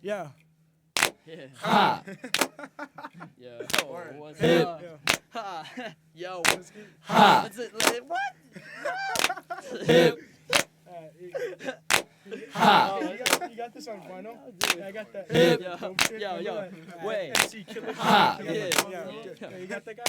Yeah. Yeah. Ha. Yo, what's Hip. up? Ha. Yo. Ha. What's it? What? Hip. Ha. You got this on vinyl? Yeah, I got that. Hip. Yo. Wait. MC Killer. Ha. Yeah. You got that guy?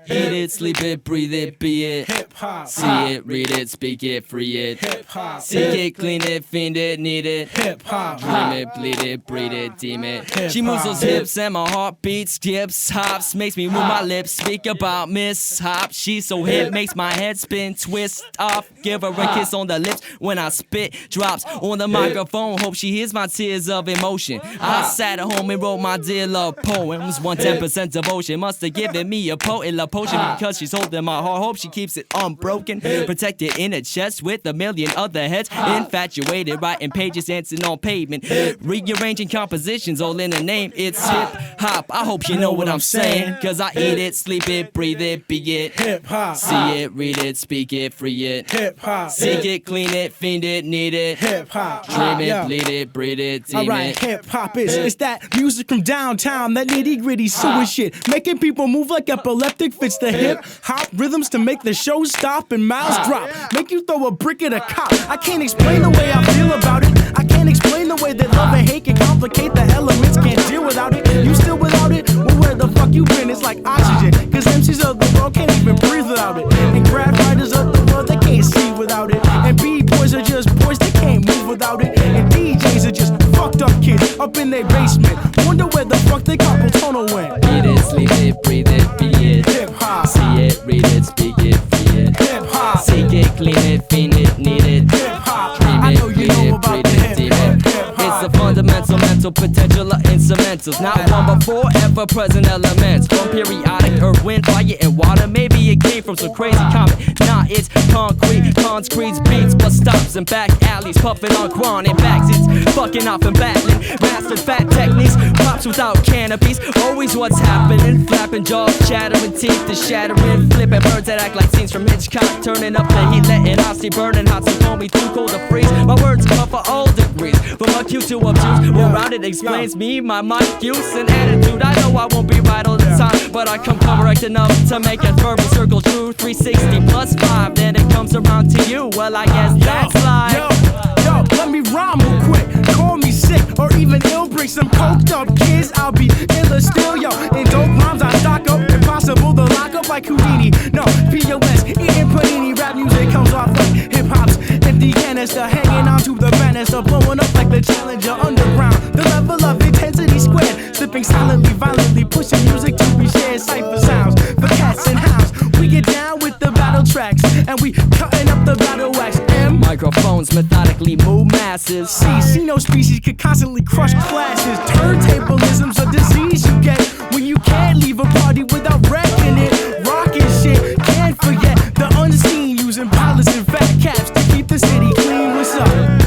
Eat it, sleep it, breathe it, be it. Hip hop. See it, read it, speak it, free it. Hip hop. Seek it, clean it, fiend it, need it. Hip hop. Dream it, bleed it, breed it, deem it. Hip-hop. She moves those hips and my heart beats, skips, hops, makes me move my lips, speak about mishaps. She's so hip, makes my head spin, twist off. Give her a kiss on the lips when I spit, drops on the microphone. Hope she hears my tears of emotion. I sat at home and wrote my dear love poems. 110% devotion must have given me a potent love potion because she's holding my heart. Hope she keeps it unbroken, protected in her chest with a million other heads. Infatuated, writing pages, dancing on pavement, rearranging compositions, all in the name. It's hip hop. I hope you know what I'm saying, cause I eat it, sleep it, breathe it, be it. Hip hop. See it, read it, speak it, free it. Hip hop. Seek it, clean it, fiend it, need it. Hip hop. Dream it, Yeah. bleed it, breed it, deem Alright, it. hip hop it's that music from downtown, that nitty gritty sewer shit, making people move like epileptic fits. The hip hop rhythms to make the show stop and mouths drop, make you throw a brick at a cop. I can't explain the way I feel about it. I can't explain the way that love and hate can complicate the elements. Can't deal without it. You still without it? Well, where the fuck you been? It's like oxygen. Cause MCs of the world can't even breathe without it. And grad writers of the world, they can't see without it. And B-boys are just boys, they can't move without it. And DJs are just fucked up kids up in their basement. Wonder where the fuck they carpal tunnel went. Eat it, sleep it, breathe it, be it. Hip hop. See it, read it, speak it, free it. Hip hop. Seek it, clean it, fiend it, need it. Hip hop. Dream I it, know you bleed know it, about breed the it, hip deem hop. it. Hip It's hop. the fundamental mental potential of instrumentals, not one but four ever present elements. From periodic earth, wind, fire, and water. Maybe it came from some crazy comet. Nah, it's concrete, concrete's beats, bus stops and back alleys, puffing on chronic backs. It's fucking off and battling, mastered fat techniques, pops without canopies. Always what's happening, flapping jaws, chattering teeth, the shattering, flipping birds that act like scenes from Hitchcock, turning up the heat, letting honesty burning hot, so call me too cold to freeze. My words cover all degrees, from acute to obtuse. Well rounded explains me, my mic use and attitude. I know I won't be right all the time, but I come correct enough to make a verbal circle true. 360 plus 5, then it comes around to you. Well, I guess that's like. Yo, let me rhyme real quick. Call me sick or even ill. Bring some coked up kids. I'll be iller still, yo. In dope rhymes I stock up. Impossible to lock up like Houdini. No, POS, eating panini. Rap music comes off like hip hop's empty canister. Hanging on to the banister. Blowing up like the Challenger underground. The level of intensity squared. Slipping silently, violently. Pushing music to be shared. Cypher sounds for cats and hounds. We get down with the battle tracks. And we cutting up the battle wax. Microphones methodically move masses. Cenospecies could constantly crush classes. Turntablism's a disease you get when you can't leave a party without wrecking it. Rockin' shit, can't forget the unseen. Using pilots and fat caps to keep the city clean. What's up?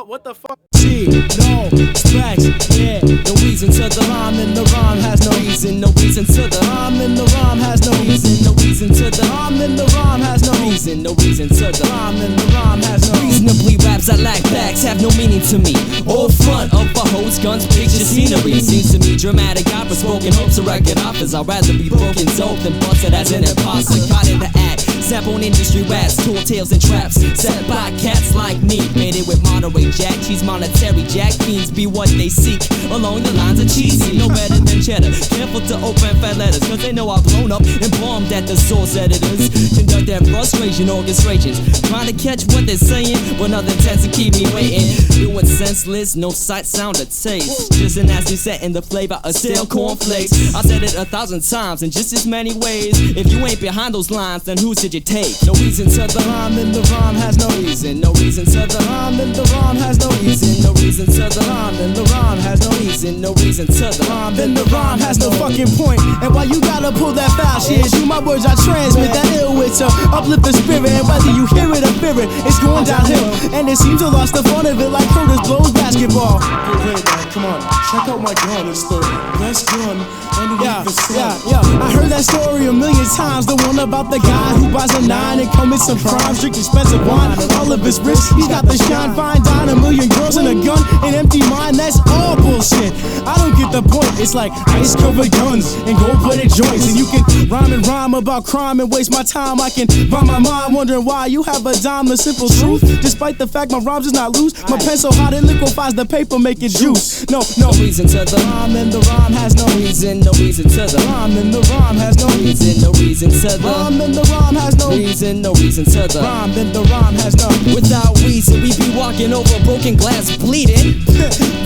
What the fuck? No specs, yeah. No reason to the rhyme, and the rhyme has no reason. No reason to the rhyme, and the rhyme has no reason. No reason. reason to the rhyme, then the rhyme has no reason, no reason to the rhyme, then the rhyme has no reasonably raps that lack facts have no meaning to me. All front of a host, guns, picture, scenery. Seems to me dramatic opera, spoken hopes of record offers. I'd rather be broken dope than busted as an imposter. Caught in the act, zap on industry rats, tall tales and traps. Set by cats like me, made it with moderate jack cheese, monetary jack fiends be what they seek. Along the lines of cheesy, no better than cheddar. Careful to open fat letters, cause they know I've blown up and bombed at the source editors. Conduct their frustration orchestrations, trying to catch what they're saying, but nothing tends to keep me waiting. Doing senseless, no sight, sound, or taste. Just a nasty set in the flavor of stale cornflakes. I said it 1,000 times in just as many ways. If you ain't behind those lines, then who should you take? No reason to the rhyme, then the rhyme has no reason. No reason to the rhyme, then the rhyme has no reason. No reason to the rhyme, then the rhyme has no reason. No reason to the rhyme, then the rhyme has no fucking point. And why you gotta pull that foul shit? You my words I transmit that ill wit to uplift the spirit. And whether you hear it or fear it, it's going downhill. And it seems to lost the fun of it like Curtis blows basketball. Wait, man, come on, check out my gun. It's the best gun underneath the sun. I heard that story a million times. The one about the guy who buys a 9 and commits some crimes, drink expensive wine. All of his wrists, he's got the shine, fine dine, a million girls and a gun, an empty mind. That's all bullshit. I don't get the point. It's like ice covered guns and gold plated joints. And you can rhyme and rhyme about crime and waste my time. I can rhyme my mind wondering why you have a dime. The simple truth, despite the fact my rhymes is not loose. My pen so hot it liquefies the paper, making juice. No reason to the rhyme, and the rhyme has no reason. No reason to the rhyme, and the rhyme has no reason. No reason to the rhyme, and the rhyme has no reason. No reason to the rhyme, and the rhyme has no. Without reason, we be walking over broken glass, bleeding.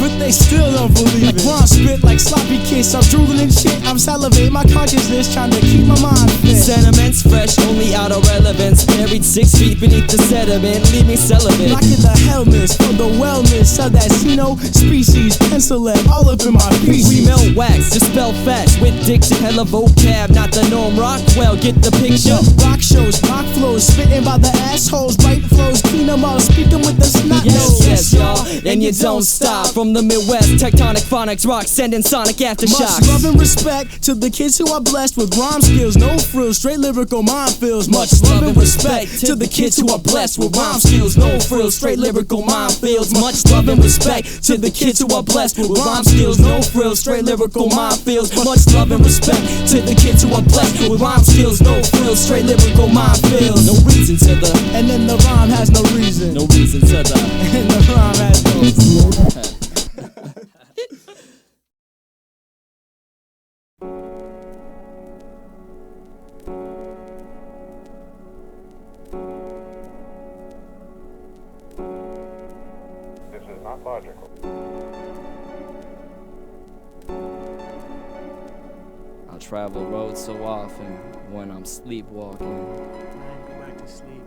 But they still don't believe it. Like rhyme spit like sloppy kiss. I'm drooling and shit. I'm salivating my consciousness, trying to keep my mind fit. Sentiments fresh, only out of relevance. Buried 6 feet beneath the sediment, leave me celibate. Blocking the helmets for the wellness of that Cenospecies. Pencil lead all up in my feces. We melt wax, dispel facts with diction, hella vocab, not the norm. Rockwell, get the picture. Rock shows, rock flows, spitting by the assholes, right flows, clean them all, speaking with the snot nose. Yes, y'all, and you don't stop. From the Midwest, tectonic phonics rock, sending sonic aftershocks. Much love and respect to the kids who are blessed with rhyme skills, no frills, straight lyrical minefields. Much love and respect to the kids who are blessed with rhyme skills, no frills, straight lyrical minefields. Much love and respect to the kids who are blessed with rhyme skills, no frills, straight lyrical minefields. Much love and respect to the kids who are blessed with rhyme skills, no frills, straight lyrical minefields. No reason to the, and then the rhyme has no reason. No reason to the, and the rhyme has no reason. This is not logical. I travel roads so often when I'm sleepwalking. Go back to sleep.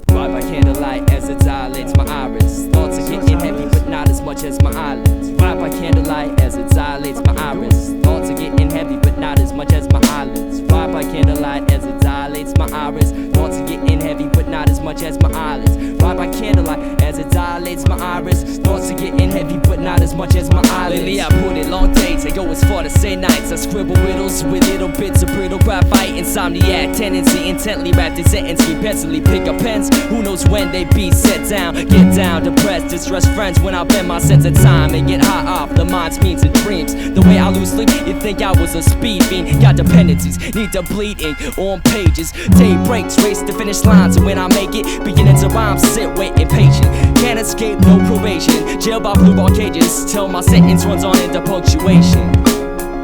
Vibe by candlelight as it dilates my iris. Thoughts are getting heavy, but not as much as my eyelids. Vibe by candlelight as it dilates my iris. Thoughts are getting heavy, but not as much as my eyelids. Vibe by candlelight as it dilates my iris. Thoughts are getting heavy, but not as much as my eyelids. Vibe by candlelight as it dilates my iris. Thoughts are getting heavy, but not as much as my eyelids. Lately I put in long days, I go as far to say nights. I scribble riddles with little bits of brittle graphite. Insomniac tendency, intently wrapped in sentence. Keep pencilly pick up pens. Who knows when they be set down? Get down, depressed, distress friends when I bend my sense of time and get high off the mind's means and dreams. The way I lose sleep, you'd think I was a speed fiend. Got dependencies, need to bleed ink on pages. Day breaks, race the finish lines, and when I make it, beginning to rhyme, sit, wait, impatient. Can't escape, no probation. Jail by blue ball cages, till my sentence runs on into punctuation.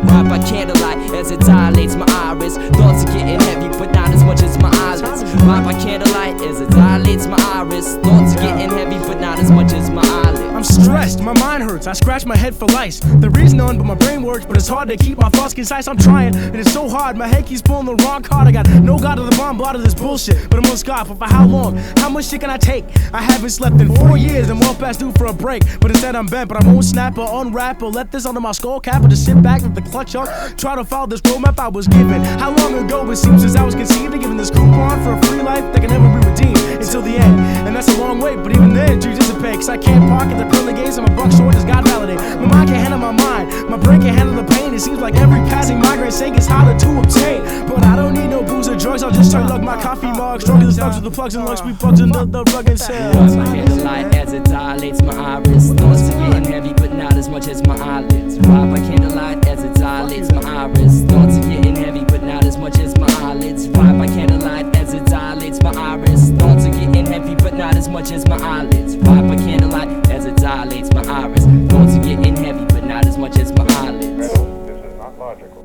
Right by candlelight as it dilates my iris. Thoughts are getting heavy, but not as much as my eyelids. Right by candlelight as it dilates my iris. Thoughts are getting heavy, but not as much as my eyelids. I'm stressed, my mind hurts, I scratch my head for lice. The reason none, but my brain works, but it's hard to keep my thoughts concise. I'm trying, and it's so hard, my head keeps pulling the wrong card. I got no god of the bomb, blot of this bullshit, but I'm on scarf. But for how long? How much shit can I take? I haven't slept in 4 years, I'm well past due for a break. But instead I'm bent, but I won't snap or unwrap or let this under my skull cap or just sit back with the clutch up. Try to follow this roadmap I was given. How long ago it seems since I was conceived and given this coupon for a free life that can never be redeemed until the end. And that's a long wait, but even then, dreams dissipate. Cause I can't park at the pearly gates, I'm a buck short, does God validate? My mind can't handle my mind, my brain can't handle the pain. It seems like every passing migraine saying it's harder to obtain. But I don't need no booze or drugs drugs, I'll just lug my coffee mug. Stronger the thugs with the plugs and lugs, we bugs into the rugged cells. Watch my candlelight as it dilates my iris. Thoughts are getting heavy, but not as much as my eyelids. Ride by candlelight as it dilates my iris. Thoughts are getting heavy, but not as much as my eyelids. Ride by candlelight as it dilates my iris. Thoughts are getting heavy, but not as much as my eyelids. Ride by candlelight as it dilates my iris. Thoughts are getting heavy, but not as much as my eyelids. This is not logical.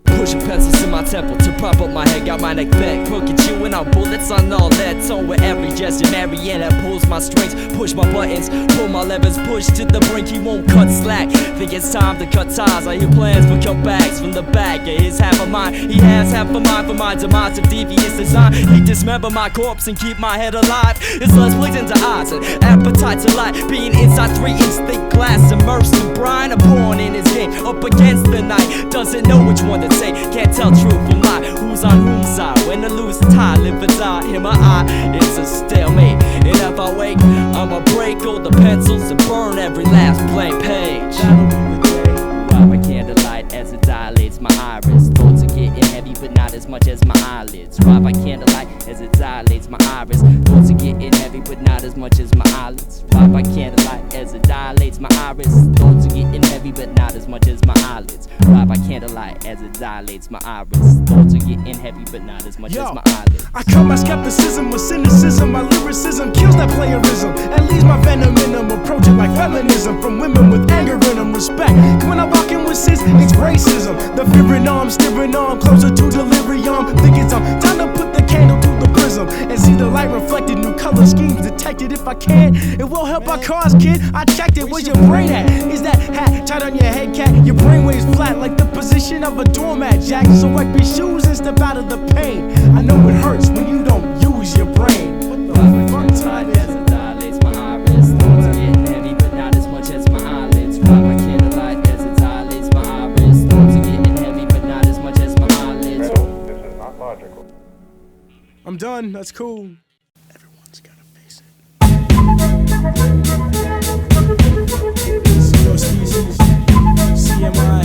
Pushing pencils in my temple to prop up my head, got my neck back. Crooked chewing out bullets on all that tone with every gesture. Marietta pulls my strings, push my buttons, pull my levers, push to the brink. He won't cut slack. Think it's time to cut ties. I hear plans for cutbacks from the back. Yeah, his half of mine, he has half of mine for my demise of devious design. He dismember my corpse and keep my head alive. It's less pleasing to eyes and appetite to lie. Being inside 3-inch thick glass, immersed in brine, a pawn in his game, up against the night. Doesn't know which one to take. Can't tell truth from lie. Who's on whose side? When the loose tie, live or die. In my eye, it's a stalemate. And if I wake, I'ma break all the pencils and burn every last blank page. Ride by candlelight as it dilates my iris. Thoughts are getting heavy, but not as much as my eyelids. Ride by candlelight as it dilates my iris. Thoughts are getting heavy, but not as much as my eyelids. Ride by candlelight as it dilates my iris. Thoughts are getting heavy, but not as much as my eyelids. Ride by candlelight as it dilates my iris. Thoughts are getting heavy, but not as much as my eyelids. I cut my skepticism with cynicism. My lyricism kills that playerism and leaves my venom in them. Approach it like feminism from women with anger in them. Respect when I walk in with sis, it's racism. The fearing on, steering on, closer to delirium. Think it's time to put the candle through the prism and see the light reflected. New color schemes detected. If I can, it will help our cause, kid. I checked it. Where's your brain at? Is that hat tight on your head, cat? Your brainwaves flat like the position of a doormat, Jack. So wipe your shoes and step out of the pain. I know it hurts when you don't use your brain. What the fuck time is it? Dilates my iris. Thoughts are getting heavy, but not as much as my eyelids. Ride by candlelight as it dilates my iris. Thoughts are getting heavy, but not as much as my eyelids. This is not logical. I'm done. That's cool. Everyone's gotta face it. Cenospecies. C.M.I.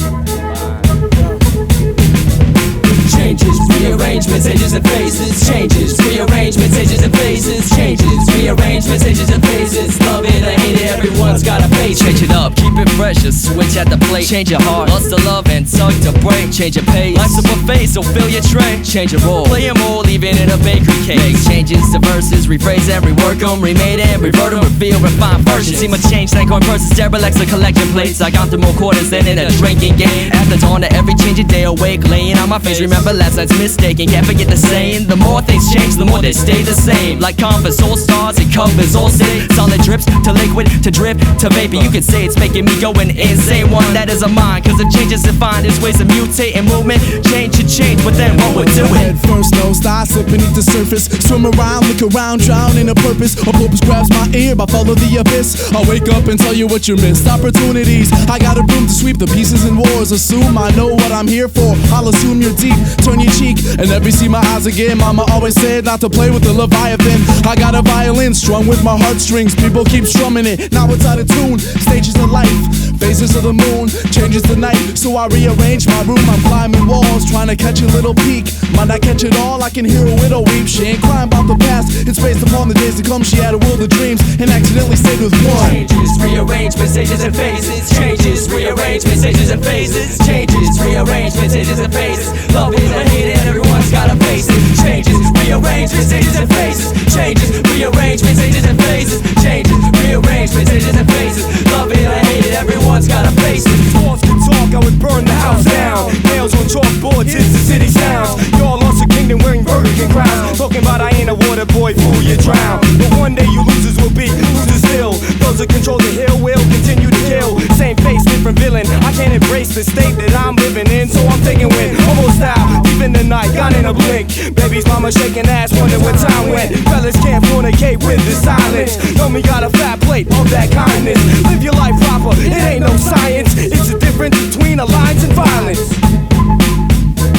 Changes, rearrangements, edges and phases. Changes, rearrangements, edges and phases. Changes, rearrangements, edges and phases. Love it, I hate it, everyone's got a face. Change it up, keep it fresh, a switch at the plate. Change your heart, lust to love and tug to break. Change your pace, life's a buffet, so fill your tray. Change your role, play them all, even in a bakery cake. Changes to verses, rephrase and rework them. Remade and revert them, reveal refined versions. See my change, thank on purses, derelicts of collection plates. I got through more quarters than in a drinking game. After dawn of every changing day awake, laying on my face. Remember last night's mistaken, can't forget the saying. The more things change, the more they stay the same. Like Converse, all stars, it covers all city. Solid drips to liquid, to drip, to vapor. You can say it's making me going insane. One that is a mind, cause it changes to find its ways of mutating movement. Change should change, but then what we're doing. Head first, no style, slip beneath the surface. Swim around, look around, drown in a purpose. A purpose grabs my ear, I follow the abyss. I'll wake up and tell you what you missed. Opportunities, I got a broom to sweep the pieces in wars. Assume I know what I'm here for. I'll assume you're deep, turn your cheek and let me see my eyes again. Mama always said not to play with the Leviathan. I got a violin strung with my heartstrings. People keep strumming it, now it's out of tune. Stages of life, phases of the moon, changes the night. So I rearrange my room, I'm climbing walls, trying to catch a little peek. Might not catch it all, I can hear a widow weep. She ain't crying about the past, it's based upon the days to come. She had a world of dreams and accidentally stayed with one. Changes, rearrangements, stages and phases. Changes, rearrangements, stages and phases. Changes, rearrangements, stages and phases. Love it or hate it, everyone's gotta face it. Changes, rearrangements, stages and phases. Changes, rearrangements, stages and phases. Changes, rearrangements, stages and phases. Love it or hate it, everyone's gotta face it. Walls can talk, I would burn the house down. Nails on chalkboards, it's the city sounds. Y'all lost a kingdom wearing Burger King crowns. Talking about I ain't a water boy, fool, you drown. But one day you losers will be losers still. Those that control the hill will continue to kill. Same face, different villain. I can't embrace the state that I'm living in, so I'm taking win. Almost out, deep in the night, gone in a blink. Baby's mama shaking ass, wonder where time went. Fellas can't fornicate with the silence. Know me got a fat plate of that kindness. Live your life proper, it ain't no science. It's the difference between alliance and violence.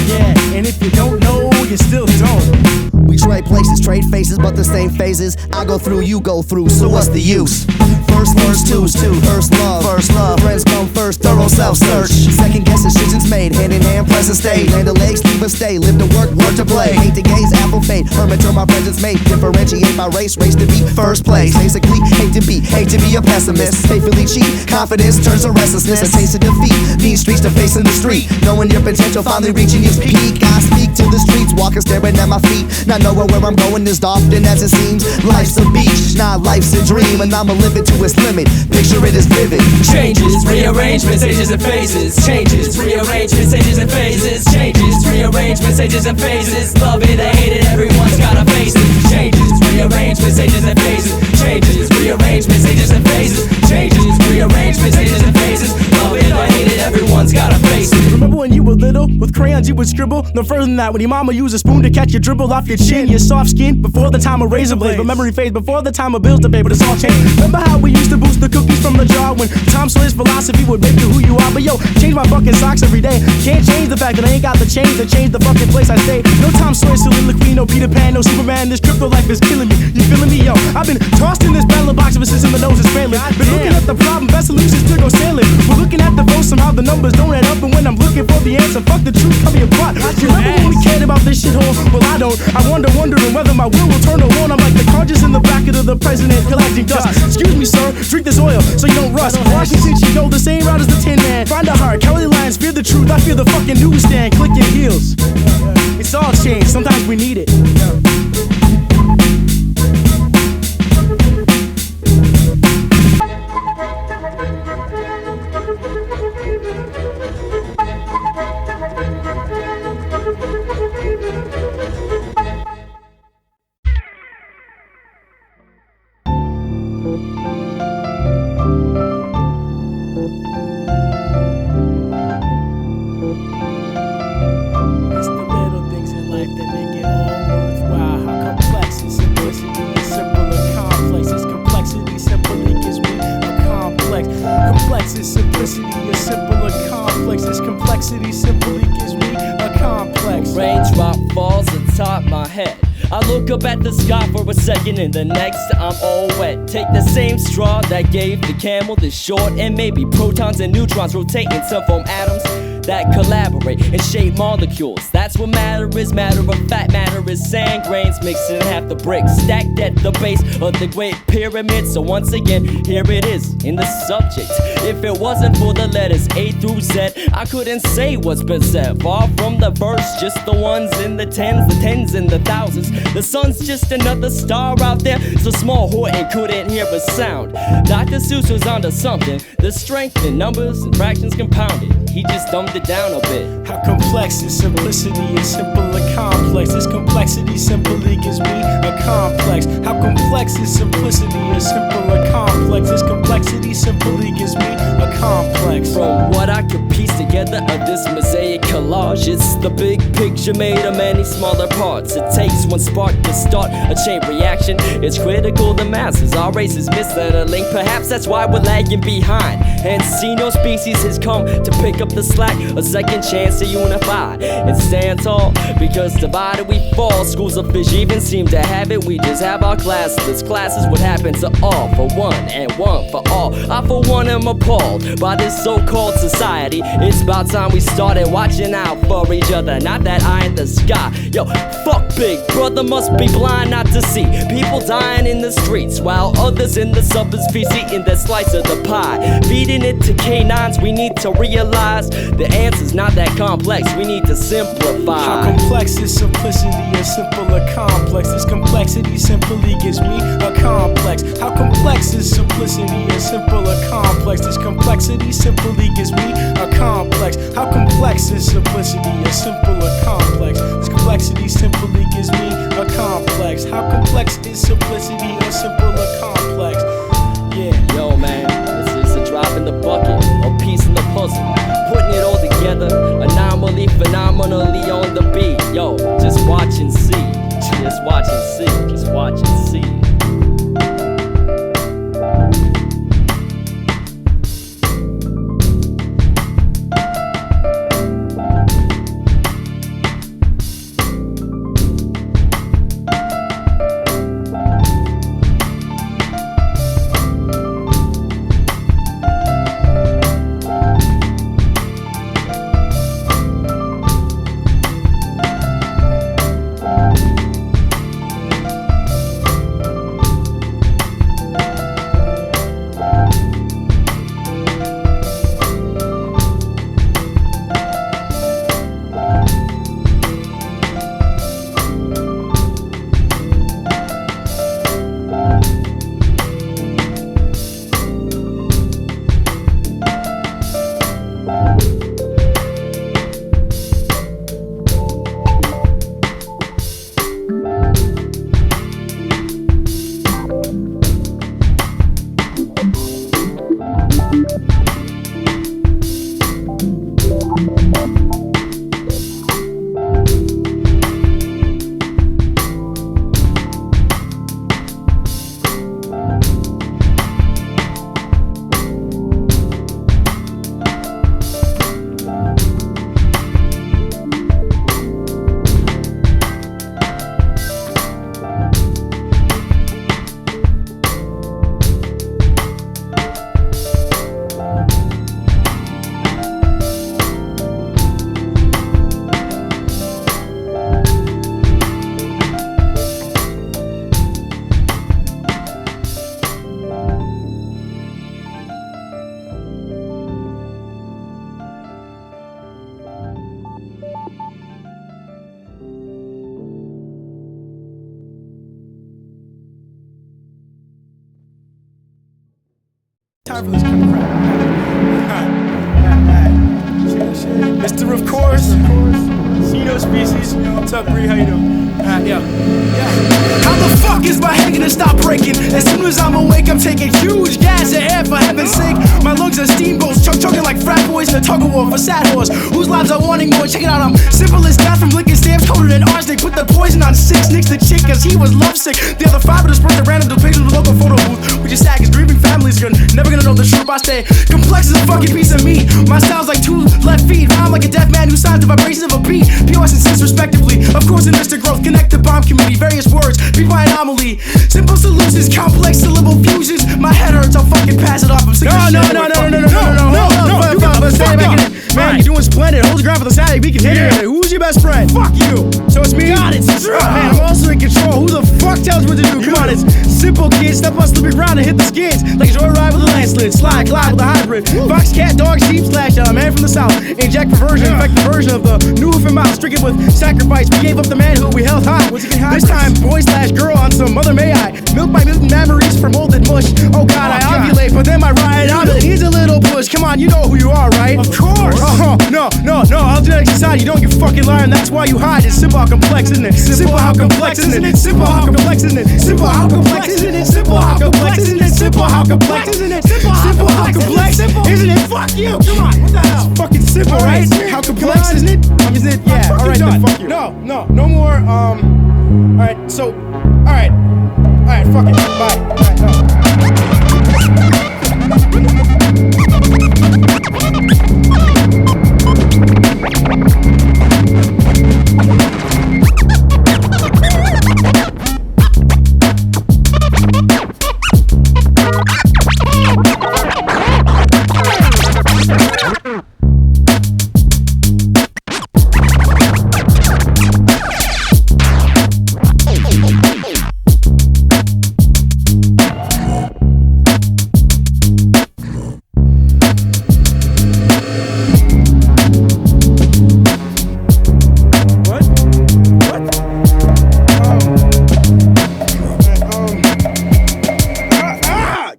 Yeah, and if you don't know, you still don't. We trade places, trade faces, but the same phases. I go through, you go through, so what's the use? first lose two, first love, friends come first, thorough self-search. Second guess decisions made, hand in hand, present state. Land the legs, leave a stay, live to work to play. Hate to gaze, apple fate, hermit till my presence made. Differentiate my race to be first place. Basically, hate to be a pessimist. Faithfully cheat, confidence turns to restlessness. A taste of defeat, mean streets to face in the street. Knowing your potential, finally reaching its peak. I speak to the streets, walking, staring at my feet. Not knowing where I'm going as often as it seems. Life's a beach, not life's a dream, and I'ma live it to its limit. Picture it as vivid. Changes, rearrangements, stages and phases. Changes, rearrangements, stages and phases. Changes, rearrangements, stages and phases. Love it or hate it, everyone's gotta face it. Changes, rearrangements, stages and phases. Changes, rearrangements, stages and phases. Changes, rearrangements, stages and phases. Love it or hate it, everyone's gotta face it. Remember when you were little, with crayons you would scribble? No further than that, when your mama used a spoon to catch your dribble off your chin. Your soft skin, before the time of razor blades. But memory fades before the time of bills to pay, but it's all changed. Remember how we used to boost the cookies from the jar when Tom Sawyer's philosophy would make you who you are? But yo, change my fucking socks every day. Can't change the fact that I ain't got the change to change the fucking place I stay. No Tom Sawyer soliloquy, no Peter Pan, no Superman. This crypto life is killing me. You feeling me, yo? I've been tossed in this battle box ever since my nose is failing. Been looking at the problem, best solutions to go sailing. We're looking at the vote, somehow the numbers don't add up. And when I'm looking for the answer, fuck the truth, cut me apart. Remember when we cared about this shithole? Well, I don't. I wondering whether my will turn or won't. I'm like the conscious in the bracket of the president collecting dust. Excuse me, sir, drink this oil so you don't rust. Washington should go the same route as the Tin Man. Find a heart, Kelly Lines, fear the truth. I fear the fucking newsstand, click your heels. It's all changed, sometimes we need it. Up at the sky for a second and the next I'm all wet. Take the same straw that gave the camel the short and maybe protons and neutrons rotating some foam atoms that collaborate and shape molecules. That's what matter is. Matter of fact, matter is sand grains mixed in half the bricks stacked at the base of the Great Pyramid. So once again, here it is in the subject. If it wasn't for the letters A through Z, I couldn't say what's been said. Far from the verse, just the ones in the tens and the thousands. The sun's just another star out there, so small Horton couldn't hear a sound. Dr. Seuss was onto something. The strength in numbers and fractions compounded. He just dumbed it down a bit. How complex is simplicity is simple or complex. This complexity simply gives me a complex. How complex is simplicity is simple or complex. This complexity simply gives me a complex. From what I could piece together of this mosaic collage, it's the big picture made of many smaller parts. It takes one spark to start a chain reaction. It's critical the masses, our race is missing a link. Perhaps that's why we're lagging behind. And Cenospecies has come to pick up the slack. A second chance to unify and stand tall. Because divided we fall. Schools of fish even seem to have it. We just have our classes. Classes what happens to all for one and one for all. I for one am appalled by this so-called society. It's about time we started watching out for each other. Not that eye in the sky. Yo, fuck Big Brother must be blind not to see people dying in the streets while others in the suburbs feast eating that slice of the pie. Feeding it to canines, we need to realize the answer's not that complex, we need to simplify. How complex is simplicity or simple or complex? This complexity simply gives me a complex. How complex is simplicity or simple or complex? This complexity simply gives me a complex. How complex is simplicity or simple or complex? This complexity simply gives me a complex. How complex is simplicity or simple or complex? Yeah. Yo man, this is a drop in the bucket, a piece in the puzzle. Putting it all together, anomaly, phenomenally on the beat. Yo, just watch and see, just watch and see, just watch and see. time for this kind of crap. Mr. Of course, Cenospecies. What's up, Bree? How you doing? Yeah. How the fuck is my head gonna stop breaking? As soon as I'm awake, I'm taking huge gas and air for heaven's sake. My lungs are steamboats, choking like frat boys in a tug of war for sad horse. Whose lives are wanting more? Check it out, I'm simple as that from licking stamps coated in arsenic. Put the poison on 6 nicks the chick cause he was lovesick. The other 5 of us brought the random depictions of the local photo booth. We just sad cause grieving families are never gonna know the truth. I stay complex as a fucking piece of meat. My style's like 2 left feet. Rhyme like a deaf man who signs the vibrations of a beat. POS and sense respectively. Of course in Mr. Growth, connect the bomb community. Various words, beat my anomaly. Simple solutions, complex syllable fusions. My head hurts, I'll fucking pass it off. I'm sick of shit. No. Man, you're doing splendid. Hold the ground for the side. We can hit it. Who's your best friend? Fuck you. So it's me. God, it's true. Man, I'm also in control. Who the fuck tells me what to do? Come on, it's simple, kids. Step on slippery ground and hit the skins. Like a joyride with a landslide. Slide, glide with a hybrid. Fox, cat, dog, sheep, slash, man from the south. Inject perversion, infect the version of the new and mouse. Stricken with sacrifice. We gave up the manhood we held high. This time, boy slash girl on some mother may I. Milk by mutant memories for molded mush. Oh God, I ovulate, but then my ride ovulate. Here's a little push. Come on, you know who you are, right? Of course. No. I'll do that society. You don't get fucking lying. That's why you hide. It's simple how complex, isn't it? Simple how complex, isn't it? Simple how complex, isn't it? Simple how complex, isn't it? Simple how complex, isn't it? Simple how complex, isn't it? Simple how complex, isn't it? Fuck you. Come on. What the hell? It's fucking simple, right? How complex, isn't it? Isn't it? Yeah. All right, then fuck you. No more. All right. So. All right. Fuck it. Bye.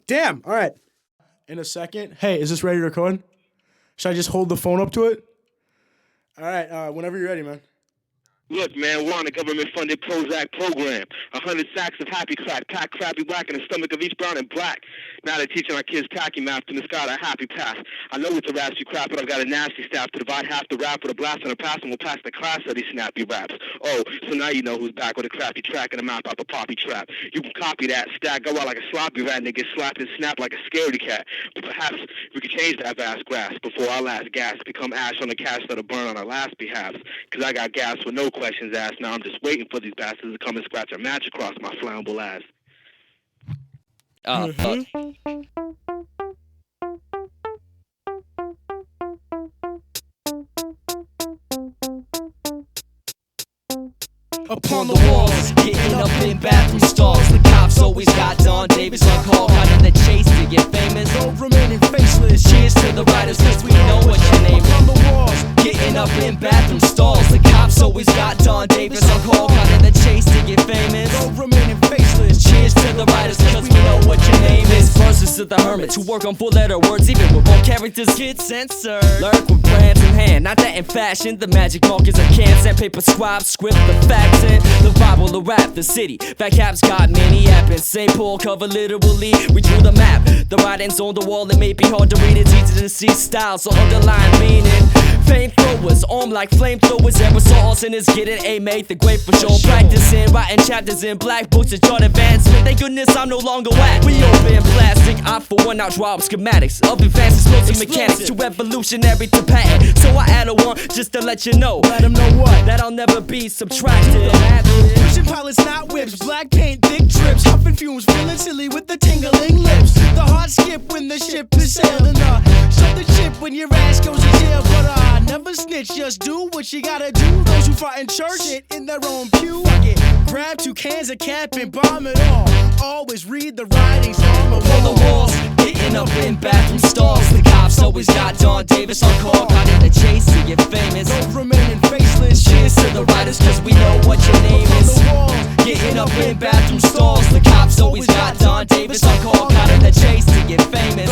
Damn. All right. In a second. Hey, is this ready to record? Should I just hold the phone up to it? All right. Whenever you're ready, man. Look, man, we're on a government-funded Prozac program. 100 sacks of happy crack, pack crappy black in the stomach of each brown and black. Now they're teaching our kids tacky math to misguide our happy path. I know it's a raspy crap, but I've got a nasty staff to divide half the rap with a blast and a pass, and we'll pass the class of these snappy raps. Oh, so now you know who's back with a crappy track and a mouth out the poppy trap. You can copy that, stack, go out like a sloppy rat, and then get slapped and snapped like a scaredy cat. But perhaps we could change that vast grass before our last gas become ash on the cash that'll burn on our last behalves. Because I got gas with no questions asked. Now I'm just waiting for these bastards to come and scratch a match across my flammable ass. Oh, fuck. Upon the walls, getting up in bathroom stalls. The cops always got Don Davis on call, out in the chase to get famous. No remaining faceless. Cheers to the writers, cause we know what your name is. Upon the walls, getting up in bathroom stalls. The cops always got Don Davis on call, out in the chase to get famous. No remaining faceless. Cheers to the writers, cause we know what your name is. Verses to the hermits who work on 4-letter words, even with more characters get censored. Lurk with brands in hand, not that in fashion. The magic markers of cans, sandpaper scribes, script the facts in. The Bible, the rap, the city. Fat caps got many apping. St. Paul cover literally. We drew the map. The writings on the wall, it may be hard to read. It's easy to see styles, so underline meaning. Flamethrowers, armed like flamethrowers. Aerosols and it's getting A-made the great for sure. Practicing, writing chapters in black books to chart advancement. Thank goodness I'm no longer whack. We open plastic. I for one out draw up schematics of advanced explosive mechanics to evolutionary to patent. So I add a one just to let you know. Let them know what? That I'll never be subtracted. Pushing pilots, not whips. Black paint, thick trips. Huffing fumes, feeling silly with the tingling lips. The heart skip when the ship is sailing. Shut the chip when your ass goes to jail. But never snitch, just do what you gotta do. Those who fought in church, sit in their own pew. Grab 2 cans of cap and bomb it all. Always read the writings on the walls. Getting up in bathroom stalls. The cops always got Don Davis on call. Got in the chase to get famous. No remaining faceless. Cheers to the writers, cause we know what your name is. Getting up in bathroom stalls. The cops always got Don Davis on call. Got in the chase to get famous.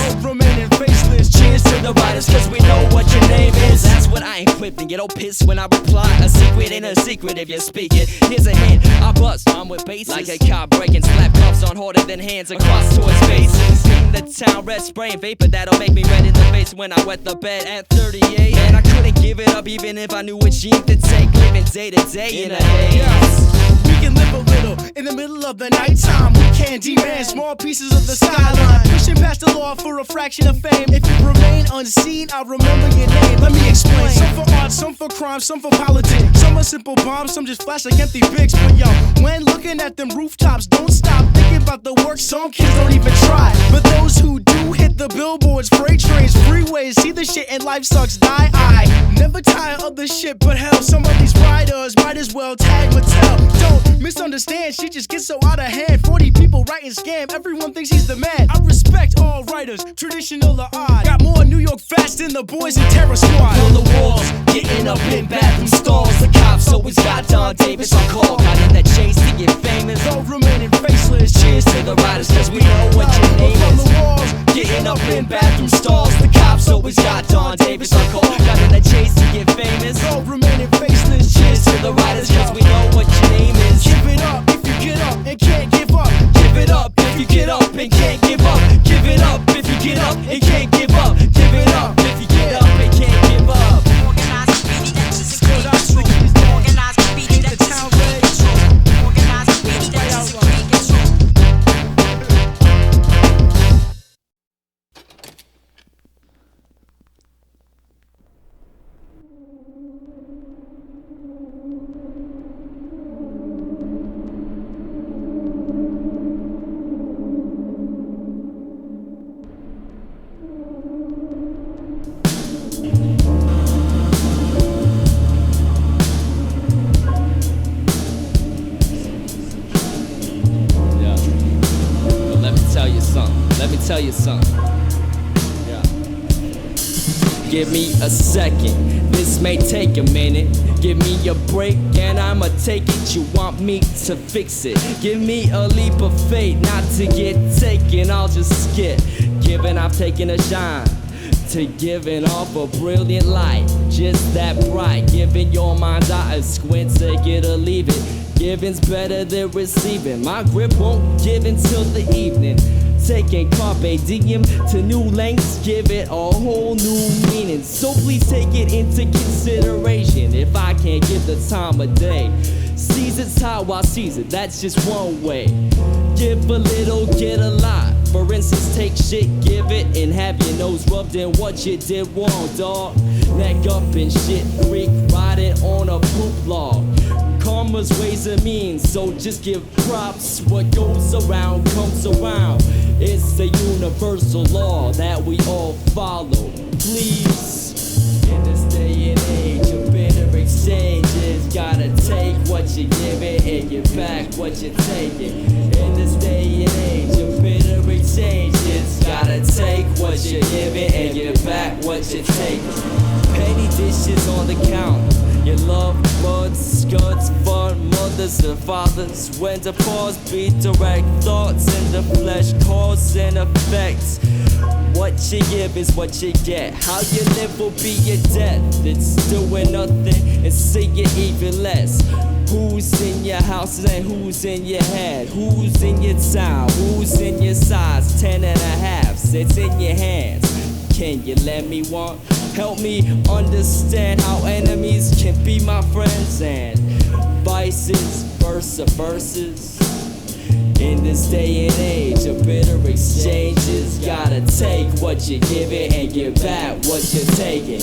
ghetto piss when I reply. A secret ain't a secret if you're speaking. Here's a hint, I bust, I'm with bass like a cop breaking. Slap cuffs on harder than hands across towards faces. In the town, red spraying vapor that'll make me red in the face when I wet the bed at 38. And I couldn't give it up even if I knew what gene to take. Living day to day in a haze. We can live a little in the middle of the nighttime. We can demand small pieces of the skyline. Pushing past the law for a fraction of fame. If you remain unseen, I'll remember your name. Let me explain. Some for art, some for crime, some for politics. Some are simple bombs, some just flash like empty pics. But yo, when looking at them rooftops, don't stop thinking about the work some kids don't even try. But those who do hit the billboards, freight trains, freeways, see the shit and life sucks, die. I never tire of the shit, but hell, some of these riders might as well tag Mattel. Don't misunderstand, she just gets so out of hand. 40 people writing scam, everyone thinks he's the man. I respect all writers, traditional or odd. Got more New York Fast than the boys in Terror Squad. On the walls, getting up in bathroom stalls. The cops always got Don Davis on call. Got in that chase to get famous. Though remaining faceless, Cheers to the riders, cause we know what your name on the is. walls, Getting up in bathroom stalls. The cops always got Don Davis on call. Got in that chase to get famous. though remaining faceless. Cheers to the riders, cause we know what your name is. Give it up if you get up and can't give up. Give it up if you get up and can't give up. Give it up if you get up and can't give up. Give it up if you get up and can't give up. Organized graffiti, that's just a creed. Organized graffiti, that's just a creed. Organized graffiti, that's just a creed. Yeah. But let me tell you something. Let me tell you something. Yeah. Give me a second. This may take a minute. Give me a break and I'ma take it. You want me to fix it? Give me a leap of faith, not to get taken. I'll just skip. Given I've taken a shine to giving off a brilliant light, just that bright. Giving your mind's eye a squint, take it or leave it. Giving's better than receiving. My grip won't give until the evening. Taking carpe diem to new lengths, give it a whole new meaning. So please take it into consideration. If I can't give the time of day, season's how I season, that's just one way. Give a little, get a lot. For instance, take shit, give it, and have your nose rubbed in what you did wrong, dawg. Neck up and shit, freak, riding on a poop log. Karma's ways and means, so just give props. What goes around comes around. It's a universal law that we all follow. Please, in this day and age of bitter exchanges, gotta take what you give it and give back what you're taking. In this day and age of bitter exchanges, gotta take what you give it and give back what you're taking. Penny dishes on the counter. Your loved ones, scuds, fun, mothers and fathers. When to pause, be direct thoughts in the flesh, cause and effects. What you give is what you get. How you live will be your death. It's doing nothing and seeing even less. Who's in your house and who's in your head? Who's in your town? Who's in your size? 10 and a half. It's in your hands. Can you let me want? Help me understand how enemies can be my friends and vices versa verses. In this day and age of bitter exchanges, gotta take what you give it and give back what you're taking.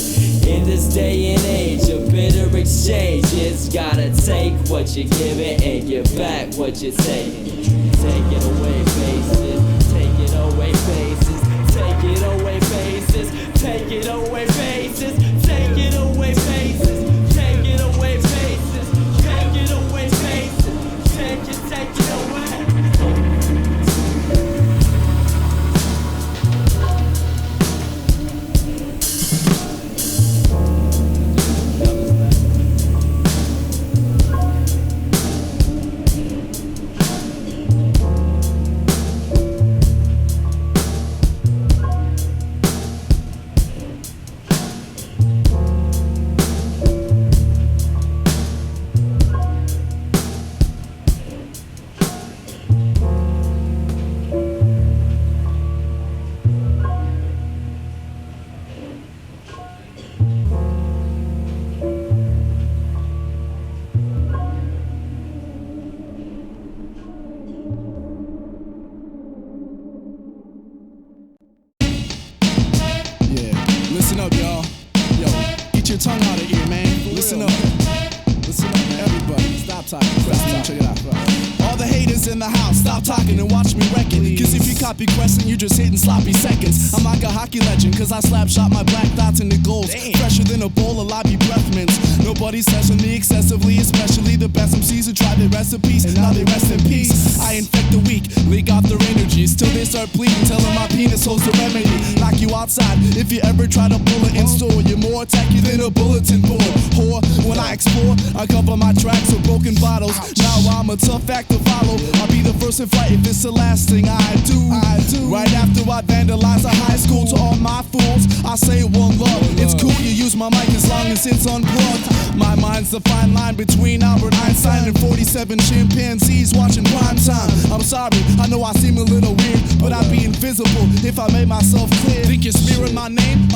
In this day and age of bitter exchanges, gotta take what you give it and give back what you're taking. Take it away, faces. Take it away, faces. Take it away, faces. Take it away, faces. Take it away, faces. Take it away, faces. Take it away, faces. Take it away. Crescent, check it out. All the haters in the house, stop talking and watch me wreck it. Cause if you copy Crescent, you're just hitting sloppy seconds. I'm like a hockey legend, cause I slap shot my black dots into goals. Fresher than a bowl of lobby breath mints. Nobody says me excessively, especially the best MCs who try their recipes. And now they rest in peace. I infect the weak, leak off their energies till they start bleeding. Tell them my penis holds the remedy. Knock you outside if you ever try to pull it in store. You're more attacky than a bulletin board. Whore, when I explore, I cover my tracks with broken bottles. Now I'm a tough act to follow. I'll be the first to fight if it's the last thing I do. Right after I vandalize a high school, to all my fools, I say one love. It's cool you use my mic as long as it's unplugged. My mind's the fine line between Albert Einstein and 47 chimpanzees watching prime time. I'm sorry, I know I seem a little weird, but I'd be invisible if I made myself clear. Think you're smearing my name?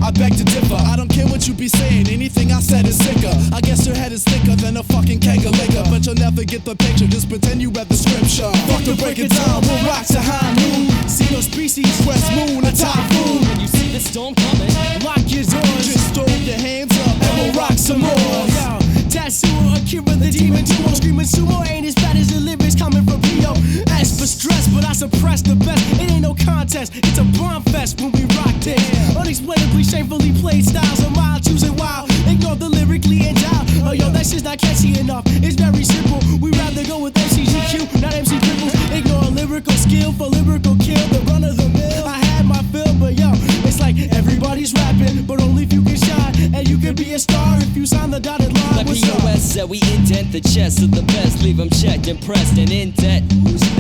I beg to differ. I don't care what you be saying, anything I said is sicker. I guess your head is thicker than a fucking keg of liquor, but you'll never get the picture, just pretend you read the scripture. Fuck to break it down, we'll rock to high noon. Cenospecies, West Moon, a typhoon. When you see the storm coming, lock your doors, just throw your hands up and we'll rock some more. Yo, Tatsuo, Akira the demon duo, screaming sumo ain't as bad as the lyrics coming from P.O. S for stress, but I suppress the best. It ain't no contest, it's a bomb fest when we rock this. Unexplainably, shamefully played styles of mild, choosing wild. Ignore the lyrically endowed. Oh yo, that shit's not catchy enough. It's very simple. We rather go with MCGQ, not MC Dribbles. Ignore lyrical skill for lyrical kill. The run of the mill. I had my fill, but yo, it's like everybody's rapping, but only if you can shine. And you can be a star if you sign the dotted line. like POS said, we indent the chest of the best, leave them checked, impressed, and in debt.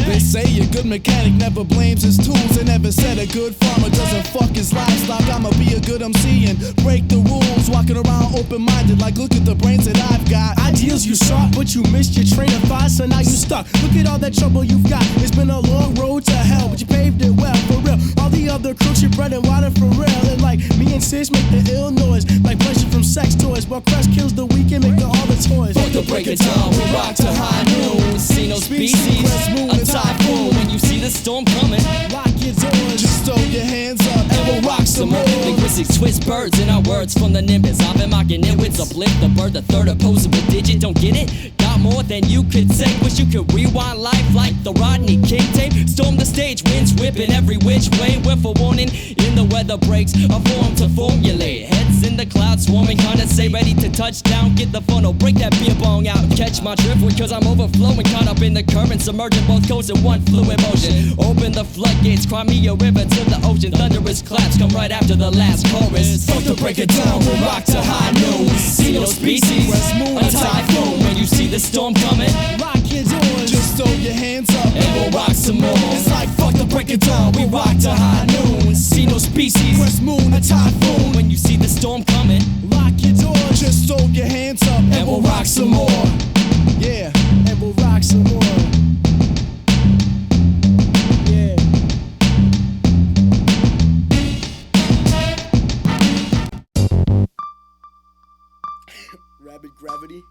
They say a good mechanic never blames his tools. They never said a good farmer doesn't fuck his livestock. I'ma be a good MC and break the rules. Walking around open-minded like look at the brains that I've got. Ideals you sought, but you missed your train of thought, so now you stuck. Look at all that trouble you've got. It's been a long road to hell, but you paved it well, for real. All the other crooks, your bread and water for real. And like me and sis make the ill noise, like pleasure from sex toys, while Crest kills the weekend, make all the toys. Fuck the break it down, we rock to high noon. Cenospecies, a typhoon. When you see the storm coming, lock your doors, just throw your hands up and we'll rock some more. Linguistics twist birds in our words from the nimbus. I've been mocking nitwits, uplift the bird, the third opposable digit. Don't get it? Got more than you could say. Wish you could rewind life like the Rodney King tape. Storm the stage, winds whipping every which way. With a warning, in the weather breaks, a form to formulate. Heads in the clouds swarming, condensate, ready to touch down. Get the funnel, break that beer bong out. Catch my drift because I'm overflowing, caught up in the current, submerging both coasts in one fluid motion. Open the floodgates, cry me a river to the ocean. Thunderous claps come right after the last chorus. Fuck to break it down, we'll rock to high noon. Cenospecies, a typhoon. When you see the storm coming, lock your doors, just throw your hands up and we'll rock some more. It's like fuck to break it down, we rock to high noon. Cenospecies, West Moon, a typhoon. when you see the storm coming, lock your doors, just throw your hands up and we'll rock some more. Yeah, and we'll rock some more. Yeah. Rapid gravity.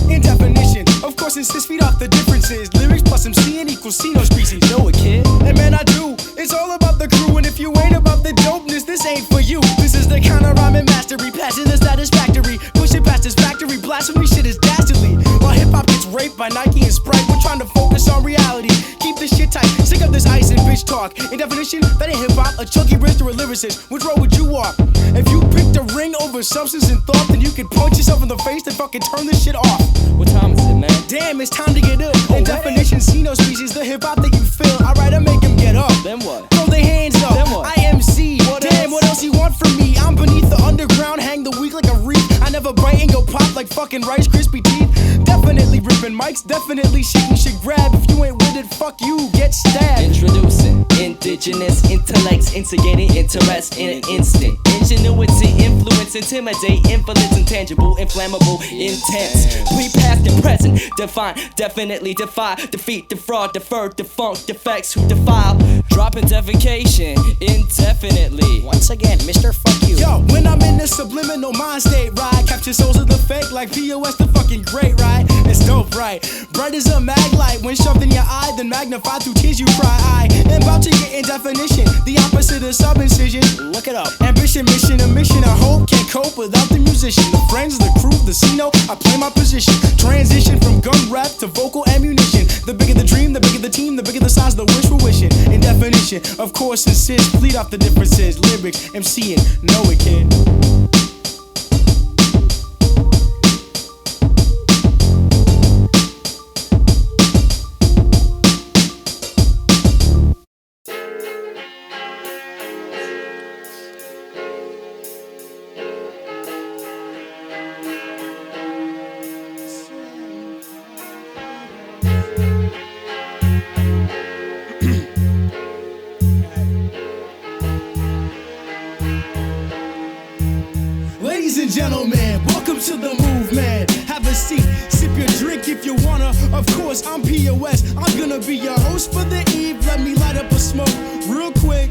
Indefinition, of course, it's 6 feet off the differences. Lyrics plus MCing equals Cenospecies. Know it, kid? And man, I do. It's all about the crew, and if you ain't about the dopeness, this ain't for you. This is the kind of rhyming mastery, passing the satisfactory. Pushing past this factory, blasphemy shit is dastardly. While hip hop gets raped by Nike and Sprite, we're trying to focus on reality. Keep this shit tight, sick of this ice and bitch talk. Indefinition, that ain't hip hop, a chunky wrist or a lyricist. Which road would you walk? If you picked a ring over substance and thought, then you could punch yourself in the face and fucking turn this shit off. what time is it, man? Damn, it's time to get ill. Indefinition, Cenospecies, the hip hop that you feel. Alright, I make them get up. Then what? Throw their hands up. Then what? I MC. Damn, what else you want from me? I'm beneath the underground, hang the weak like a reef. I never bite and go pop like fucking Rice Krispie teeth. Definitely ripping mics, definitely shaking shit grab. If you ain't with it, fuck you, get stabbed. Introducing indigenous intellects, instigating interest in an instant. Ingenuity, influence, intimidate, influence, intangible, inflammable, intense. Pre-past and present, define, definitely defy, defeat, defraud, defer, defunct, defects who defile. Dropping defecation indefinitely. Once again, Mr. Fuck You. Yo, when I'm in this subliminal mind state, right? Capture souls of the fake like POS the fucking great, right? It's dope. myself right. Bright as a mag light when shoved in your eye, then magnified through tears you cry. I am about to get in definition, the opposite of sub-incision. Look it up. Ambition, mission, a mission, I hope. Can't cope without the musician. The friends, the crew, the C.No, I play my position. Transition from gun rap to vocal ammunition. The bigger the dream, the bigger the team, the bigger the size, the wish we're wishing. In definition, of course, insist, plead off the differences. Lyrics, MCing, know it, kid. Ladies and gentlemen, welcome to the movement. Have a seat, sip your drink if you wanna. Of course, I'm POS. I'm gonna be your host for the eve. Let me light up a smoke real quick.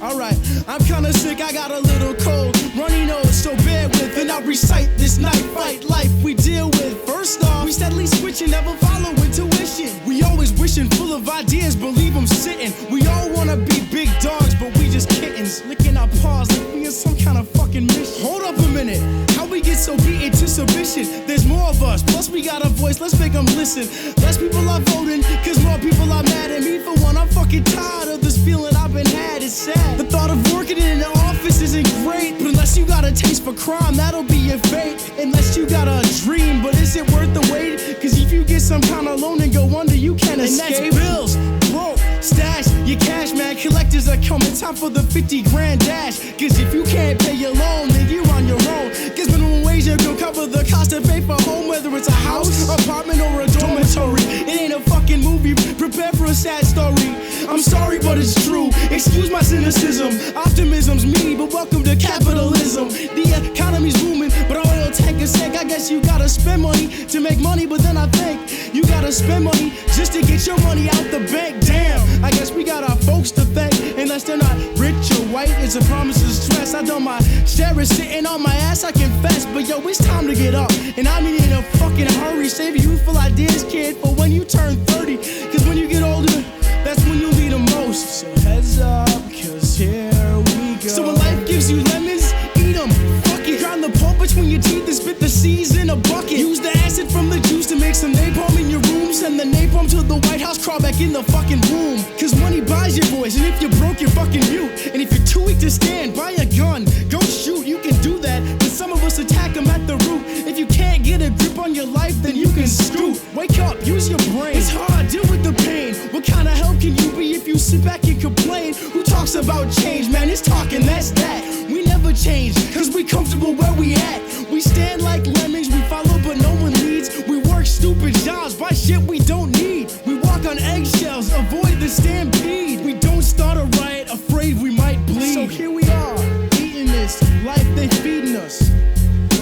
Alright, I'm kinda sick, I got a little cold, runny nose, so bear with. And I'll recite this night fight life we deal with. First off, we steadily switching, never follow intuition. We always wishing, full of ideas, believe them sitting. We all wanna be big dogs, but we just kittens, licking our paws like we in some kind of fucking mission. Hold up a minute, how we get so beaten to submission? There's more of us, plus we got a voice, let's make them listen. Less people are voting, cause more people are mad at me. For one, I'm fucking tired of this feeling I've been had, it's sad. The thought of working in an office isn't great, but unless you got a taste for crime, that'll be your fate. Unless you got a dream, but is it worth the wait? Cause if you get some kind of loan and go under, you can't escape. And that's bills, broke, stash, your cash, man. Collectors are coming, time for the 50 grand dash. Cause if you can't pay your loan, then you on your own. Cause minimum wage ain't gonna cover the cost to pay for home, whether it's a house, apartment, or a dormitory. It ain't a fucking movie, prepare for a sad story. I'm sorry, but it's true. Excuse my cynicism. Optimism's me, but welcome to capitalism. The economy's booming, but oil tanker's sake. I guess you gotta spend money to make money, but then I think you gotta spend money just to get your money out the bank. Damn, I guess we got our folks to thank. Unless they're not rich or white, it's a promise of stress. I done my share is sitting on my ass, I confess. But yo, it's time to get up, and I mean in a fucking hurry. Save your youthful ideas, kid, for when you turn 30. Cause when you get older, that's when you need them most. So heads up, cause here we go. So when life gives you lemons, eat them. Fuck it, grind the pulp between your teeth and spit the seeds in a bucket. Use the acid from the juice to make some napalm in your room. Send the napalm to the White House, crawl back in the fucking room. Cause money buys your voice, and if you're broke, you're fucking mute. And if you're too weak to stand, buy a gun, go shoot. You can do that, but some of us attack them at the root. If you can't get a grip on your life, then you can scoot. Wake up, use your brain. It's hard, deal with the pain. What kind of help can you be if you sit back and complain? Who talks about change, man? It's talking, that's that. We never change, cause we comfortable where we at. We stand like lemmings, we follow but no one leads. We work stupid jobs, buy shit we don't need. We walk on eggshells, avoid the stampede. We don't start a riot, afraid we might bleed. So here we are, eating this life they feeding us.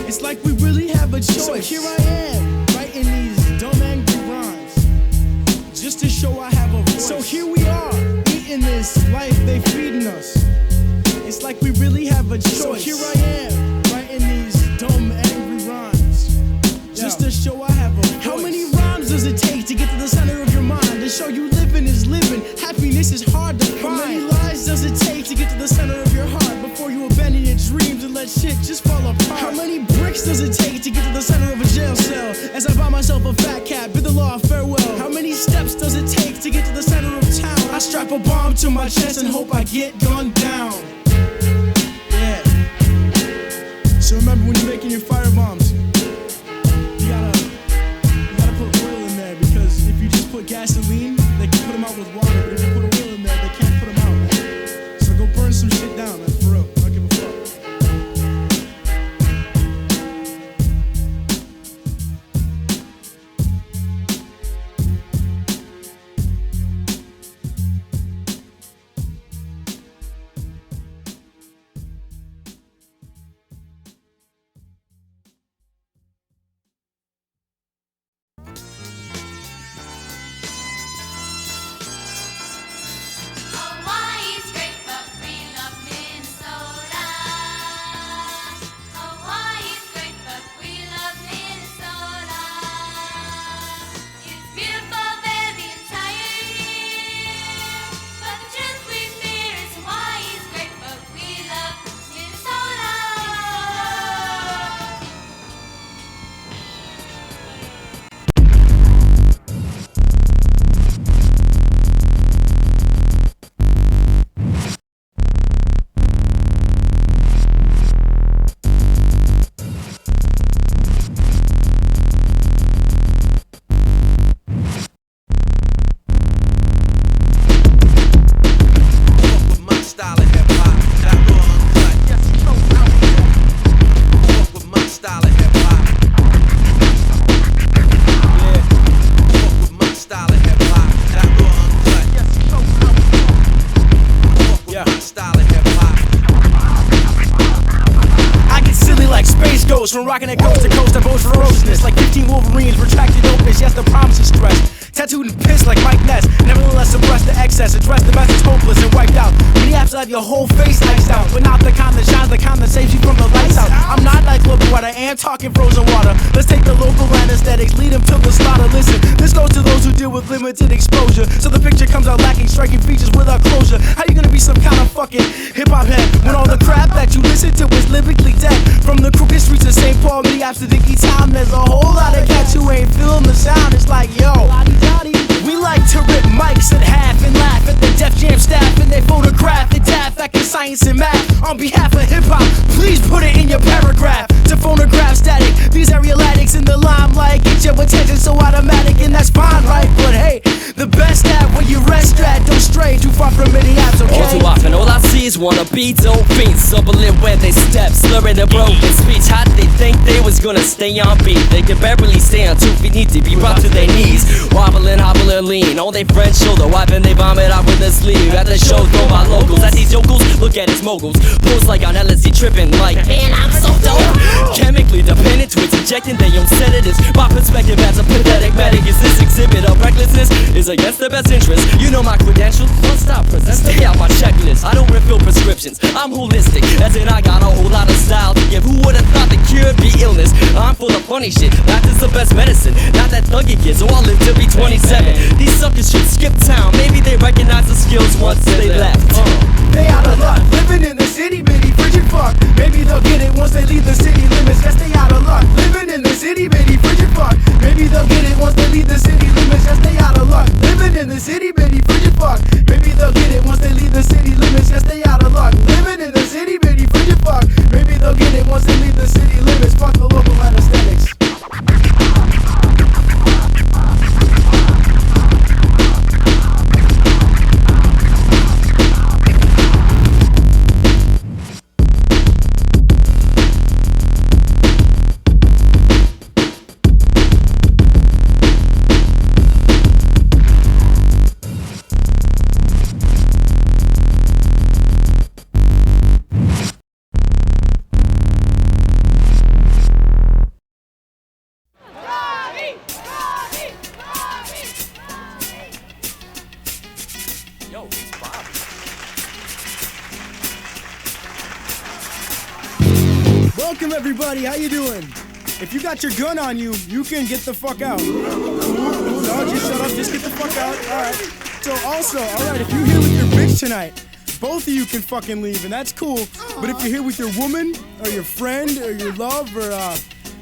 It's like we really have a choice. So here I am, writing these dumb angry rhymes, just to show I have a voice. So here we are, eating this life they feeding us. It's like we really have a choice. So here I am, writing these dumb angry rhymes, just to show I have a voice. How many rhymes does it take to get to the center of your mind? To show you living is living, happiness is hard to find. How many lies does it take to get to the center of your heart before you abandon your dreams and let shit just fall apart? How many bricks does it take to get to the center of a jail cell? As I buy myself a fat cat, bid the law farewell. How many steps does it take to get to the center of town? I strap a bomb to my chest and hope I get gunned down. Yeah. So remember, when you're making your fire bombs, you gotta put oil in there, because if you just put gasoline, they can put them out with water. But if you put oil in there, they can't put them out, man. So go burn some shit down, man, for real. I don't give a fuck. like space ghosts. From rocking it coast to coast, I boast ferociousness. Like 15 Wolverines, retracted openness. Yes, the promise is stressed. Tattooed and pissed like Mike Ness. Nevertheless, suppress the excess. Address the message hopeless and wiped out. Many apps have your whole face iced out, but not the kind that shines, the kind that saves you from the lights out. I'm not like local water, I am talking frozen water. Let's take the local anesthetics, lead them to the slaughter. Listen, this goes to those who deal with limited exposure. So the picture comes out lacking striking features without closure. How you gonna be some kind of fucking hip-hop head when all the crap that you listen to is lyrically dead? From the crooked streets of St. Paul, many apps to Dicky Town, there's a whole lot of cats who ain't feeling the sound. It's like, yo, we like to rip mics in half and laugh at the Def Jam staff and they photograph the daft back in science and math. On behalf of hip-hop, please put it in your paragraph. To phonograph static, these aerial addicts in the limelight get your attention so automatic, and that's fine, right? But hey, the best app where you rest at, don't stray too far from many apps, okay? All too often, all I see is wanna be dope fiends, stumbling when they step, slurring their broken speech. How did they think they was gonna stay on beat? They could barely stay on 2 feet, need to be brought to their knees. Wobbling, hobbling, lean, on their friend's shoulder, wiping they vomit out with their sleeve. At the show, throw by locals, at these yokels, look at his moguls. Pose like on LSD tripping, like, man, I'm so dope. Chemically dependent, twits injecting their own sedatives. My perspective as a pathetic medic is this exhibit of recklessness is against their best interest. You know my credentials, don't stop, present stay out my checklist. I don't refill prescriptions, I'm holistic, as in I got a whole lot of style to give. Who would've thought the cure would be illness? I'm full of funny shit, that is the best medicine. Not that thuggy kid, so I'll live to be 27. These suckers should skip town, maybe they recognize the skills once they left. They out of luck, living in the city, bitty, frigid fuck. Maybe they'll get it once they leave the city limits. Yes, they out of luck, living in the city, bitty, frigid fuck. Maybe they'll get it once they leave the city limits. Yes, they out of luck, living in the city, bitty, frigid fuck. Maybe they'll get it once they leave the city limits. Yes, they out of luck, living in the city, bitty, frigid fuck. Maybe they'll get it once they leave the city limits. Fuck the local anesthetics. Welcome everybody, how you doing? If you got your gun on you, you can get the fuck out. No, just shut up, just get the fuck out. Alright. So also, alright, if you're here with your bitch tonight, both of you can fucking leave, and that's cool. But if you're here with your woman, or your friend, or your love, or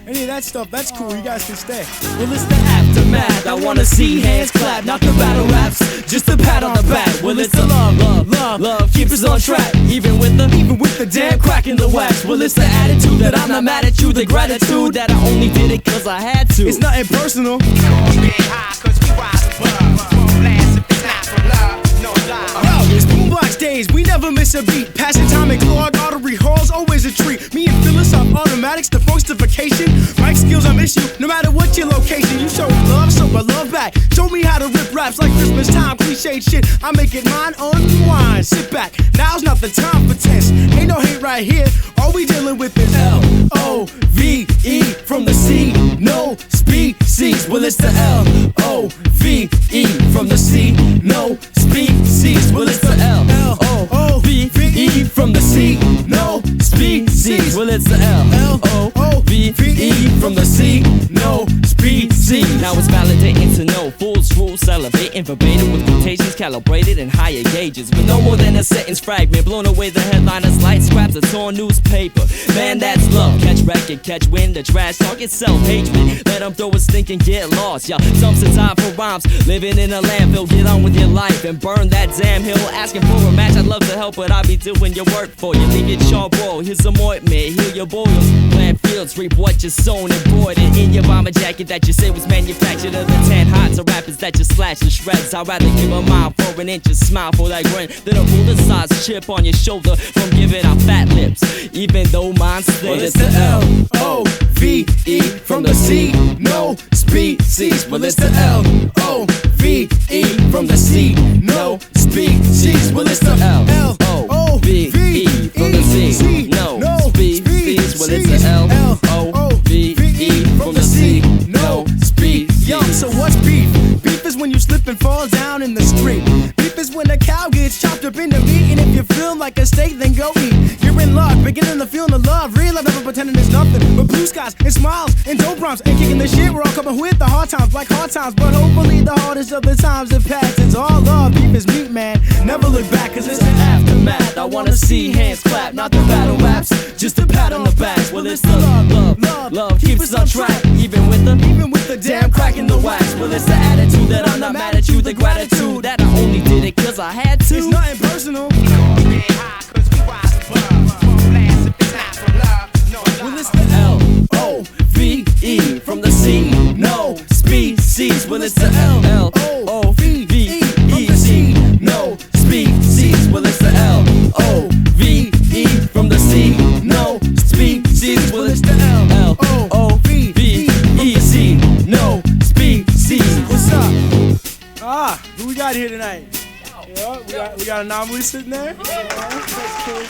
any of that stuff, that's cool, you guys can stay. Well, it's the aftermath, I wanna see hands clap, not the battle raps, just a pat on the back. Well, it's the love, keep us on track, even with the damn crack in the wax. Well, it's the attitude that I'm not mad at you, the gratitude that I only did it cause I had to. It's nothing personal. It's boombox days, we never miss a beat. Passing time in clogged artery halls, always a treat. Me and Phyllis are automatics, the functification. Mic skills, I miss you, no matter what your location. You show love, so I love back. Show me how to rip raps like Christmas time, cliched shit. I make it mine, unwind, sit back. Now's not the time for tense. Ain't no hate right here. All we dealing with is L-O-V-E from the C, no species. Well, it's the L-O-V-E from the C, no species. Well, it's the L-O-V-E from the C, no species. Well, it's the L-O-V-E from the C, no species. Now it's validating to know fools rule, salivating verbatim with quotations calibrated in higher gauges. With no more than a sentence fragment, blown away the headliner's light scraps a torn newspaper. Man, that's love. Catch record, catch wind, the trash talk, it's self-hatred. Let them throw a stink and get lost, y'all. Some say time for rhymes, living in a landfill. Get on with your life and burn that damn hill. Asking for a match, I'd love to help, but I'll be doing your work for you. Leave your charbroil, here's some ointment, heal your boils. Plant fields, reap what you sown and embroidered in your bomber jacket that you say was manufactured of the tan hots of rappers that you slash to shreds. I'd rather give a mile for an inch of smile for that grin than a ruler-sized chip on your shoulder from giving out fat lips. Even though mine's thin, well, it's the L-O-V-E from the C, no species. Well, it's the L-O-V-E from the C, no species. Well, it's the L-O-V-E from the C, no species. Well, it's it's the L-O-V-E from the C, no species. Yo, so what's beef? Beef is when you slip and fall down in the street. Beef is when a cow gets chopped up into meat. And if you feel like a steak, then go eat. You're in luck, beginning to feel the love. Real love, never pretending it's nothing but blue skies and smiles and dope rhymes and kicking the shit. We're all coming with the hard times, like hard times. But hopefully the hardest of the times have passed. It's all love, beef is meat, man. Never look back, cause it's the aftermath. I wanna see hands clap, not the battle raps, just a pat on the back. Well, it's the love keeps us on track, even with the damn crack in the wax. Well, it's the attitude that I'm not mad at you, the gratitude that I only did it cause I had to. It's nothing personal. Well, it's the L-O-V-E from the C, no species. Well, it's the L-O-V-E, C, no species. Well, it's the L-O-V-E from the C, no species. Well, it's the L-O-V-E, C, no species. What's up? Who we got here tonight? Yeah, we got Anomaly sitting there. That's cool.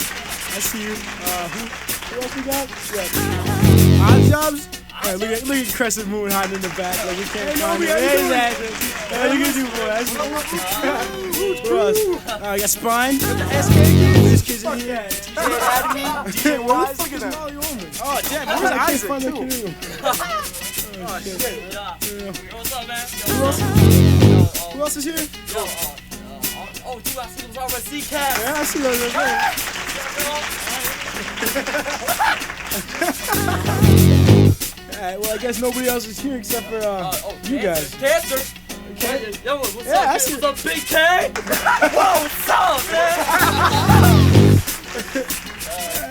I see you. Who else we got? Yeah. Odd Jobs. Hey, look at Crescent Moon hiding in the back. Like we can't find him. Hey, look at you, boy. Who else? I got Spine. This kid's in here. Where the fuck is Molly Ullman? Oh, damn. Where's Isaac, too? Oh, shit. What's up, man? Who else is here? Oh, dude, I see those RSC cats. Yeah, I see those. Alright, well, I guess nobody else is here except for you guys. Cancer. Yo, what's Yeah, up, I man? see- What's up, Big K? Whoa, what's up,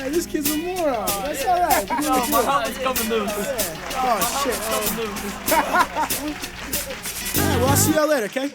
man? This kid's a moron. That's alright. Oh, my heart is coming loose. Oh, shit. Alright, well, I'll see y'all later, okay?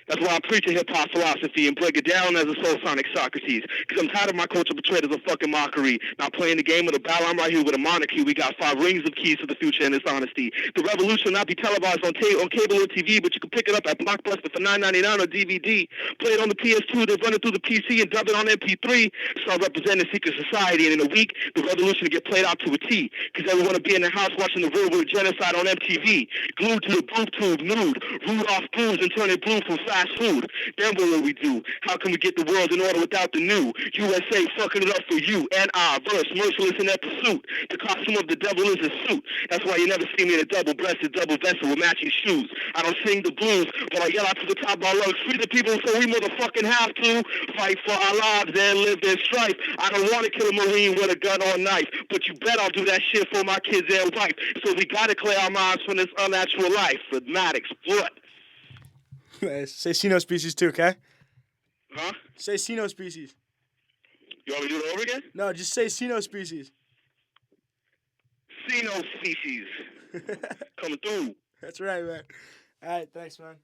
That's why I preach a hip-hop philosophy and break it down as a soul-sonic Socrates. Because I'm tired of my culture portrayed as a fucking mockery. Not playing the game of the battle, I'm right here with a monarchy. We got 5 rings of keys to the future and its honesty. The revolution will not be televised on cable or TV, but you can pick it up at Blockbuster for $9.99 or DVD. Play it on the PS2, then run it through the PC and dub it on MP3. Start representing secret society, and in a week, the revolution will get played out to a T. Because everyone will be in the house watching the real world genocide on MTV. Glued to the boob tube, nude. Rudolph blues and turn it blue from fast food. Then what will we do? How can we get the world in order without the new? USA fucking it up for you and I. Verse merciless in their pursuit. The costume of the devil is a suit. That's why you never see me in a double-breasted double vessel with matching shoes. I don't sing the blues, but I yell out to the top of my lungs. Free the people so we motherfucking have to. Fight for our lives and live in strife. I don't want to kill a Marine with a gun or knife, but you bet I'll do that shit for my kids and wife. So we gotta clear our minds from this unnatural life. Mathematics, what? Say Cenospecies too, okay? Huh? Say Cenospecies. You want me to do it over again? No, just say Cenospecies. Cenospecies. Coming through. That's right, man. All right, thanks, man.